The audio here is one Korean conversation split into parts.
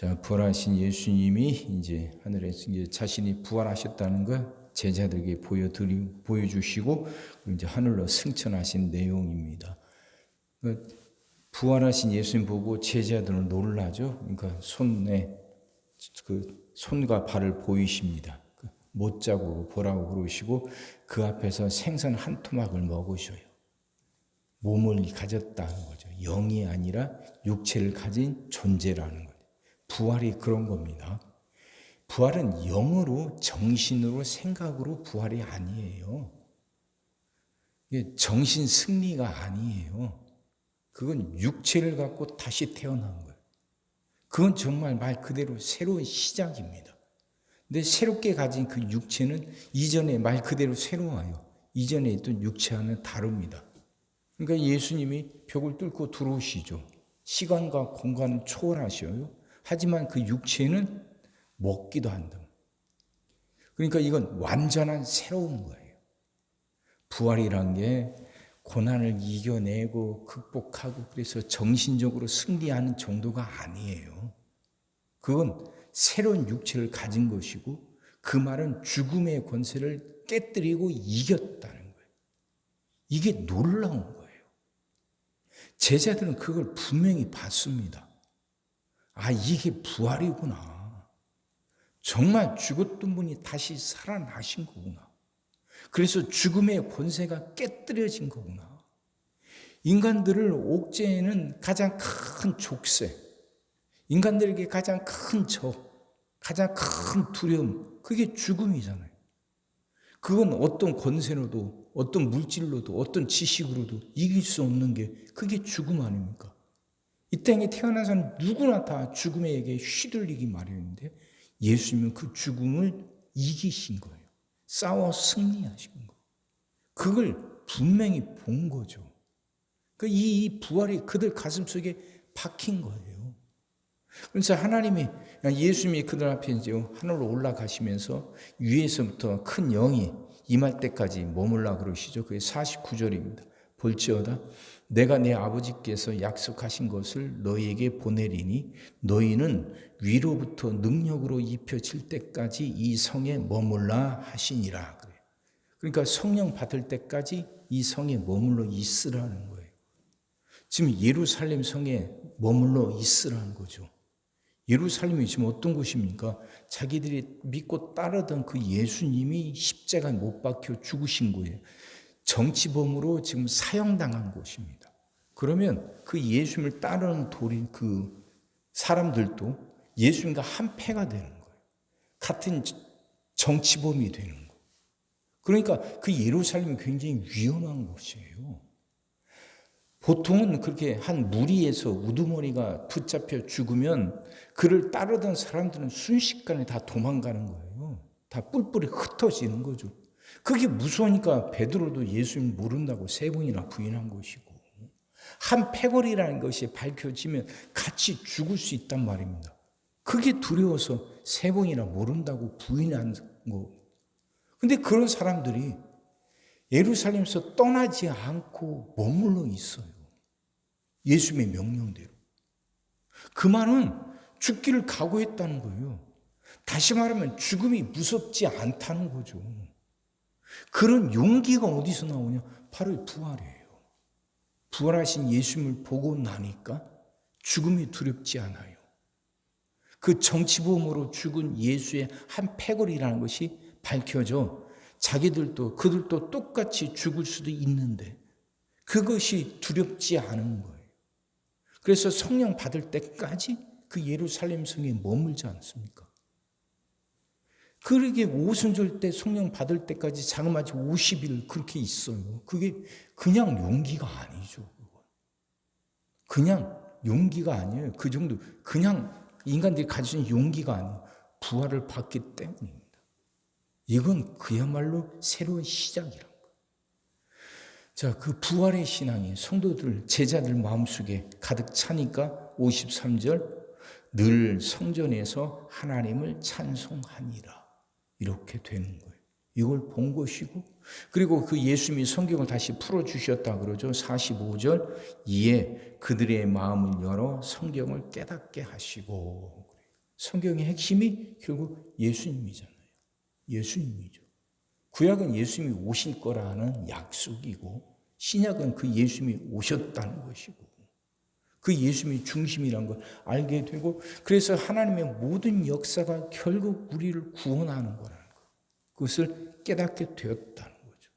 자, 부활하신 예수님이 이제 하늘에서 이제 자신이 부활하셨다는 걸 제자들에게 보여주시고 이제 하늘로 승천하신 내용입니다. 부활하신 예수님 보고 제자들은 놀라죠. 그러니까 손과 발을 보이십니다. 못자국으로 보라고 그러시고 그 앞에서 생선 한 토막을 먹으셔요. 몸을 가졌다는 거죠. 영이 아니라 육체를 가진 존재라는 거죠. 부활이 그런 겁니다. 부활은 영으로, 정신으로, 생각으로 부활이 아니에요. 정신 승리가 아니에요. 그건 육체를 갖고 다시 태어난 거예요. 그건 정말 말 그대로 새로운 시작입니다. 근데 새롭게 가진 그 육체는 이전에 말 그대로 새로워요. 이전에 있던 육체와는 다릅니다. 그러니까 예수님이 벽을 뚫고 들어오시죠. 시간과 공간을 초월하셔요. 하지만 그 육체는 먹기도 한다. 그러니까 이건 완전한 새로운 거예요. 부활이란 게 고난을 이겨내고 극복하고 그래서 정신적으로 승리하는 정도가 아니에요. 그건 새로운 육체를 가진 것이고 그 말은 죽음의 권세를 깨뜨리고 이겼다는 거예요. 이게 놀라운 거예요. 제자들은 그걸 분명히 봤습니다. 아, 이게 부활이구나. 정말 죽었던 분이 다시 살아나신 거구나. 그래서 죽음의 권세가 깨뜨려진 거구나. 인간들을 옥죄는 가장 큰 족쇄, 인간들에게 가장 큰 적, 가장 큰 두려움, 그게 죽음이잖아요. 그건 어떤 권세로도, 어떤 물질로도, 어떤 지식으로도 이길 수 없는 게 그게 죽음 아닙니까? 이 땅에 태어난 사람 누구나 다 죽음에게 휘둘리기 마련인데 예수님은 그 죽음을 이기신 거예요. 싸워 승리하신 거예요. 그걸 분명히 본 거죠. 이 부활이 그들 가슴속에 박힌 거예요. 그래서 하나님이 예수님이 그들 앞에 이제 하늘로 올라가시면서 위에서부터 큰 영이 임할 때까지 머물라 그러시죠. 그게 49절입니다. 볼지어다 내가 내 아버지께서 약속하신 것을 너희에게 보내리니 너희는 위로부터 능력으로 입혀질 때까지 이 성에 머물라 하시니라. 그러니까 성령 받을 때까지 이 성에 머물러 있으라는 거예요. 지금 예루살렘 성에 머물러 있으라는 거죠. 예루살렘이 지금 어떤 곳입니까? 자기들이 믿고 따르던 그 예수님이 십자가에 못 박혀 죽으신 거예요. 정치범으로 지금 사형당한 곳입니다. 그러면 그 예수님을 따르는 그 사람들도 예수님과 한패가 되는 거예요. 같은 정치범이 되는 거예요. 그러니까 그 예루살렘이 굉장히 위험한 곳이에요. 보통은 그렇게 한 무리에서 우두머리가 붙잡혀 죽으면 그를 따르던 사람들은 순식간에 다 도망가는 거예요. 다 뿔뿔이 흩어지는 거죠. 그게 무서우니까 베드로도 예수님 모른다고 3번이나 부인한 것이고 한 패거리라는 것이 밝혀지면 같이 죽을 수 있단 말입니다. 그게 두려워서 3번이나 모른다고 부인한 거. 근데 그런 사람들이 예루살렘에서 떠나지 않고 머물러 있어요. 예수님의 명령대로. 그 말은 죽기를 각오했다는 거예요. 다시 말하면 죽음이 무섭지 않다는 거죠. 그런 용기가 어디서 나오냐? 바로 부활이에요. 부활하신 예수님을 보고 나니까 죽음이 두렵지 않아요. 그 정치범으로 죽은 예수의 한 패거리라는 것이 밝혀져 그들도 똑같이 죽을 수도 있는데 그것이 두렵지 않은 거예요. 그래서 성령 받을 때까지 그 예루살렘 성에 머물지 않습니까? 그러게 오순절 때 성령 받을 때까지 장마치 50일 그렇게 있어요. 그게 그냥 용기가 아니죠. 그냥 용기가 아니에요. 그 정도 그냥 인간들이 가지는 용기가 아니에요. 부활을 받기 때문입니다. 이건 그야말로 새로운 시작이란 거예요. 자, 그 부활의 신앙이 성도들, 제자들 마음속에 가득 차니까 53절 늘 성전에서 하나님을 찬송하니라. 이렇게 되는 거예요. 이걸 본 것이고 그리고 그 예수님이 성경을 다시 풀어주셨다 그러죠. 45절 이에 그들의 마음을 열어 성경을 깨닫게 하시고 성경의 핵심이 결국 예수님이잖아요. 예수님이죠. 구약은 예수님이 오실 거라는 약속이고 신약은 그 예수님이 오셨다는 것이고 그 예수님이 중심이라는 걸 알게 되고 그래서 하나님의 모든 역사가 결국 우리를 구원하는 거라는 것. 그것을 깨닫게 되었다는 거죠.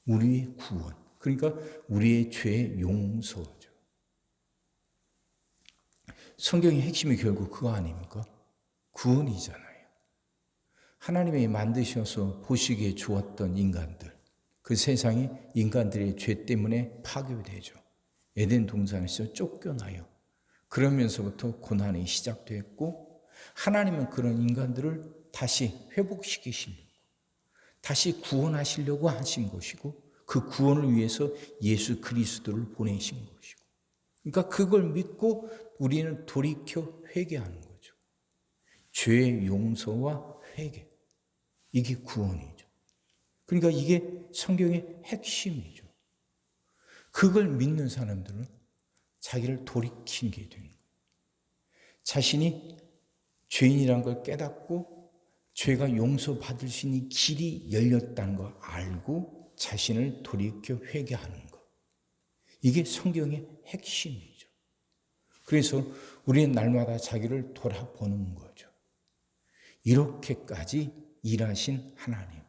우리의 구원. 그러니까 우리의 죄의 용서죠. 성경의 핵심이 결국 그거 아닙니까? 구원이잖아요. 하나님이 만드셔서 보시기에 좋았던 인간들, 그 세상이 인간들의 죄 때문에 파괴되죠. 에덴 동산에서 쫓겨나요. 그러면서부터 고난이 시작됐고 하나님은 그런 인간들을 다시 회복시키시려고 다시 구원하시려고 하신 것이고 그 구원을 위해서 예수 그리스도를 보내신 것이고 그러니까 그걸 믿고 우리는 돌이켜 회개하는 거죠. 죄의 용서와 회개. 이게 구원이죠. 그러니까 이게 성경의 핵심이죠. 그걸 믿는 사람들은 자기를 돌이키게 되는 거예요. 자신이 죄인이라는 걸 깨닫고 죄가 용서받을 수 있는 길이 열렸다는 걸 알고 자신을 돌이켜 회개하는 것. 이게 성경의 핵심이죠. 그래서 우리는 날마다 자기를 돌아보는 거죠. 이렇게까지 일하신 하나님.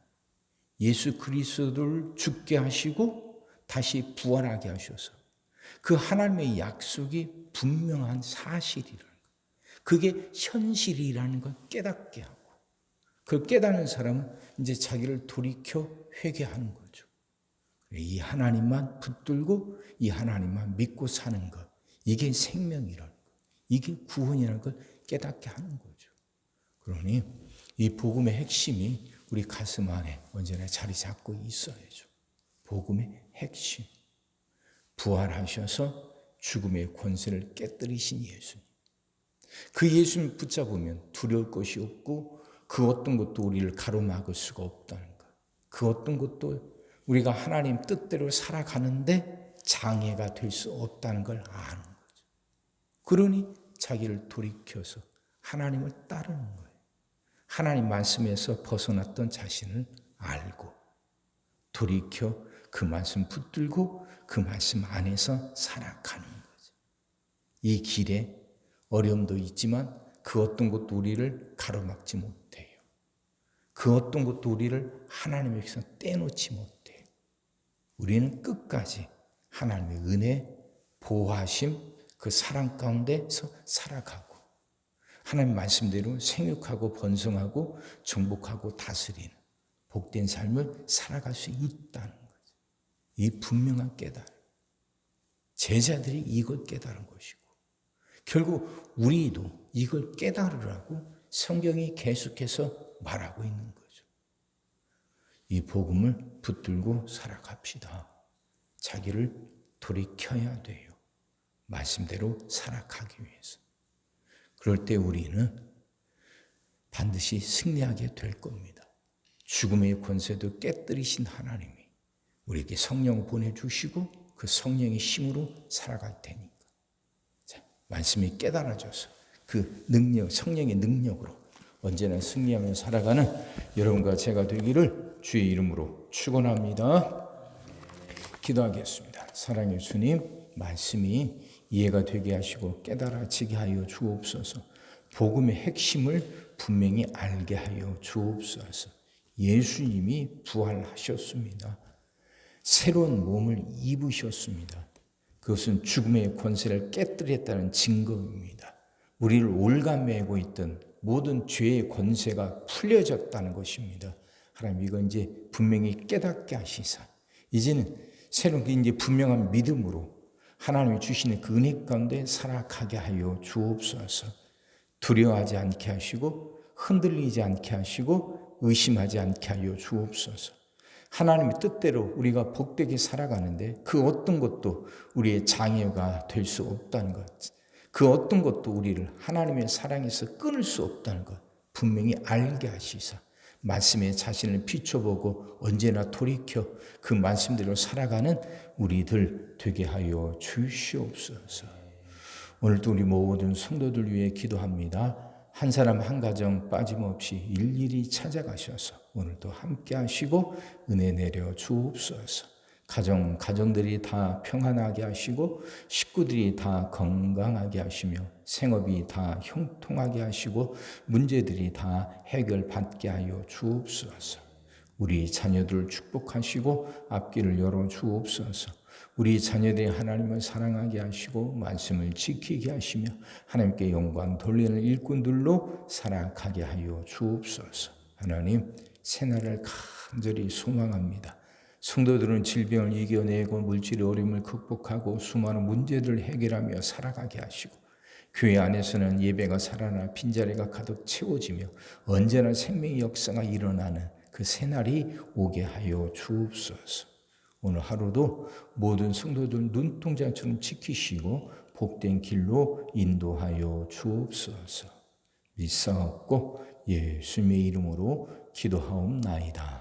예수 그리스도를 죽게 하시고 다시 부활하게 하셔서 그 하나님의 약속이 분명한 사실이라는 것. 그게 현실이라는 걸 깨닫게 하고 그걸 깨닫는 사람은 이제 자기를 돌이켜 회개하는 거죠. 이 하나님만 붙들고 이 하나님만 믿고 사는 것. 이게 생명이라는 것. 이게 구원이라는 걸 깨닫게 하는 거죠. 그러니 이 복음의 핵심이 우리 가슴 안에 언제나 자리 잡고 있어야죠. 복음의 핵심. 부활하셔서 죽음의 권세를 깨뜨리신 예수님. 그 예수님 붙잡으면 두려울 것이 없고 그 어떤 것도 우리를 가로막을 수가 없다는 것. 그 어떤 것도 우리가 하나님 뜻대로 살아가는데 장애가 될 수 없다는 걸 아는 거죠. 그러니 자기를 돌이켜서 하나님을 따르는 거예요. 하나님 말씀에서 벗어났던 자신을 알고 돌이켜 그 말씀 붙들고 그 말씀 안에서 살아가는 거죠. 이 길에 어려움도 있지만 그 어떤 것도 우리를 가로막지 못해요. 그 어떤 것도 우리를 하나님에게서 떼놓지 못해요. 우리는 끝까지 하나님의 은혜, 보호하심, 그 사랑 가운데서 살아가고 하나님 말씀대로 생육하고 번성하고 정복하고 다스리는 복된 삶을 살아갈 수 있다는 거죠. 이 분명한 깨달음. 제자들이 이걸 깨달은 것이고 결국 우리도 이걸 깨달으라고 성경이 계속해서 말하고 있는 거죠. 이 복음을 붙들고 살아갑시다. 자기를 돌이켜야 돼요. 말씀대로 살아가기 위해서. 그럴 때 우리는 반드시 승리하게 될 겁니다. 죽음의 권세도 깨뜨리신 하나님이 우리에게 성령을 보내주시고 그 성령의 힘으로 살아갈 테니까. 자, 말씀이 깨달아져서 그 능력, 성령의 능력으로 언제나 승리하며 살아가는 여러분과 제가 되기를 주의 이름으로 축원합니다. 기도하겠습니다. 사랑의 주님, 말씀이 이해가 되게 하시고 깨달아지게 하여 주옵소서. 복음의 핵심을 분명히 알게 하여 주옵소서. 예수님이 부활하셨습니다. 새로운 몸을 입으셨습니다. 그것은 죽음의 권세를 깨뜨렸다는 증거입니다. 우리를 올가매고 있던 모든 죄의 권세가 풀려졌다는 것입니다. 하나님 이건 이제 분명히 깨닫게 하시사 이제는 새롭게 이제 분명한 믿음으로 하나님이 주시는 그 은혜 가운데 살아가게 하여 주옵소서. 두려워하지 않게 하시고 흔들리지 않게 하시고 의심하지 않게 하여 주옵소서. 하나님의 뜻대로 우리가 복되게 살아가는데 그 어떤 것도 우리의 장애가 될 수 없다는 것, 그 어떤 것도 우리를 하나님의 사랑에서 끊을 수 없다는 것 분명히 알게 하시사 말씀에 자신을 비춰보고 언제나 돌이켜 그 말씀대로 살아가는 우리들 되게 하여 주시옵소서. 오늘도 우리 모든 성도들 위해 기도합니다. 한 사람 한 가정 빠짐없이 일일이 찾아가셔서 오늘도 함께 하시고 은혜 내려 주옵소서. 가정들이 다 평안하게 하시고 식구들이 다 건강하게 하시며 생업이 다 형통하게 하시고 문제들이 다 해결받게 하여 주옵소서. 우리 자녀들 축복하시고 앞길을 열어 주옵소서. 우리 자녀들이 하나님을 사랑하게 하시고 말씀을 지키게 하시며 하나님께 영광 돌리는 일꾼들로 살아가게 하여 주옵소서. 하나님, 새날을 간절히 소망합니다. 성도들은 질병을 이겨내고 물질의 어려움을 극복하고 수많은 문제들을 해결하며 살아가게 하시고 교회 안에서는 예배가 살아나 빈자리가 가득 채워지며 언제나 생명의 역사가 일어나는 그 새날이 오게 하여 주옵소서. 오늘 하루도 모든 성도들 눈동자처럼 지키시고 복된 길로 인도하여 주옵소서. 믿사옵고 예수님의 이름으로 기도하옵나이다.